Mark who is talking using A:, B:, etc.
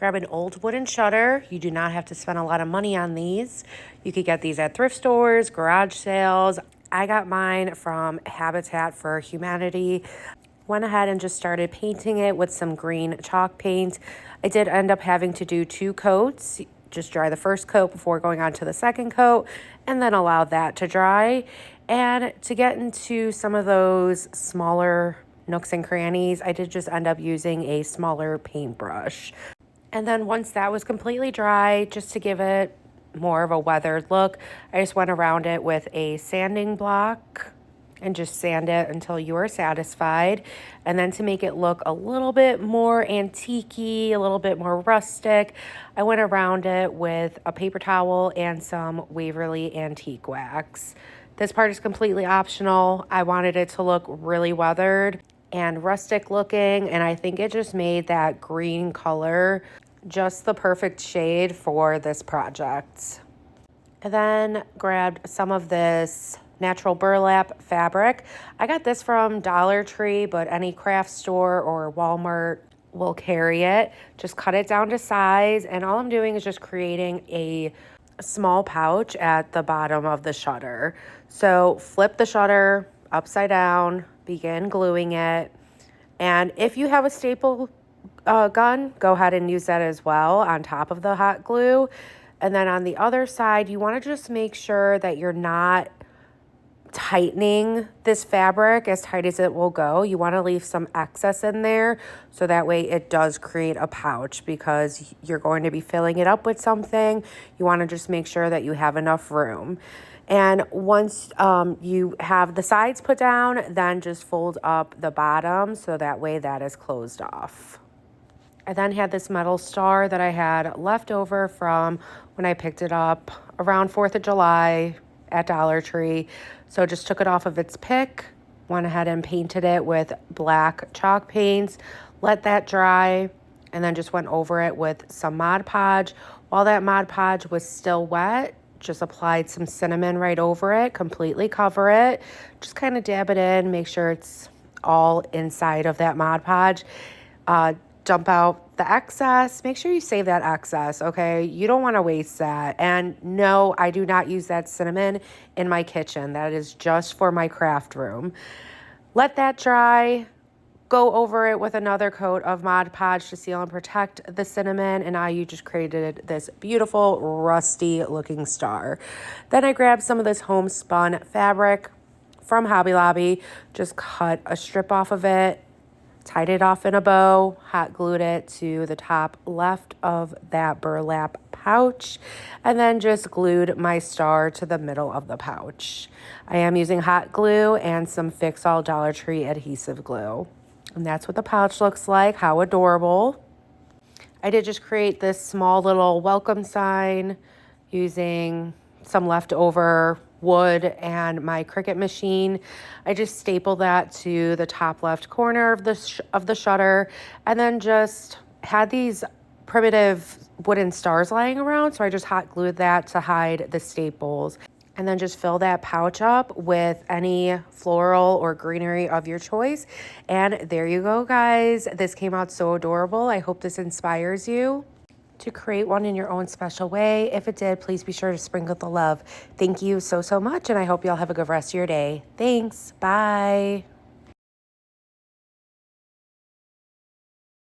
A: Grab an old wooden shutter. You do not have to spend a lot of money on these. You could get these at thrift stores, garage sales. I got mine from Habitat for Humanity. Went ahead and just started painting it with some green chalk paint. I did end up having to do 2 coats. Just dry the first coat before going on to the second coat and then allow that to dry. And to get into some of those smaller nooks and crannies, I did just end up using a smaller paintbrush. And then once that was completely dry, just to give it more of a weathered look, I just went around it with a sanding block and just sand it until you are satisfied. And then to make it look a little bit more antique-y, a little bit more rustic, I went around it with a paper towel and some Waverly Antique Wax. This part is completely optional. I wanted it to look really weathered and rustic looking, and I think it just made that green color just the perfect shade for this project. And then grabbed some of this natural burlap fabric. I got this from Dollar Tree, but any craft store or Walmart will carry it. Just cut it down to size, and all I'm doing is just creating a small pouch at the bottom of the shutter. So flip the shutter upside down, begin gluing it, and if you have a staple gun, go ahead and use that as well on top of the hot glue. And then on the other side, you want to just make sure that you're not tightening this fabric as tight as it will go. You want to leave some excess in there so that way it does create a pouch, because you're going to be filling it up with something. You want to just make sure that you have enough room. And once you have the sides put down, then just fold up the bottom so that way that is closed off. I then had this metal star that I had left over from when I picked it up around 4th of July at Dollar Tree. So just took it off of its pick, went ahead and painted it with black chalk paints, let that dry, and then just went over it with some Mod Podge. While that Mod Podge was still wet, just applied some cinnamon right over it, completely cover it, just kind of dab it in, make sure it's all inside of that Mod Podge. Dump out the excess. Make sure you save that excess, okay? You don't want to waste that. And no, I do not use that cinnamon in my kitchen. That is just for my craft room. Let that dry. Go over it with another coat of Mod Podge to seal and protect the cinnamon, and now you just created this beautiful rusty looking star. Then I grabbed some of this homespun fabric from Hobby Lobby, just cut a strip off of it, tied it off in a bow, hot glued it to the top left of that burlap pouch, and then just glued my star to the middle of the pouch. I am using hot glue and some Fix-All Dollar Tree adhesive glue. And that's what the pouch looks like. How adorable. I did just create this small little welcome sign using some leftover wood and my Cricut machine. I just stapled that to the top left corner of the shutter, and then just had these primitive wooden stars lying around, so I just hot glued that to hide the staples. And then just fill that pouch up with any floral or greenery of your choice. And there you go, guys. This came out so adorable. I hope this inspires you to create one in your own special way. If it did, please be sure to sprinkle the love. Thank you so much, and I hope y'all have a good rest of your day. Thanks. Bye.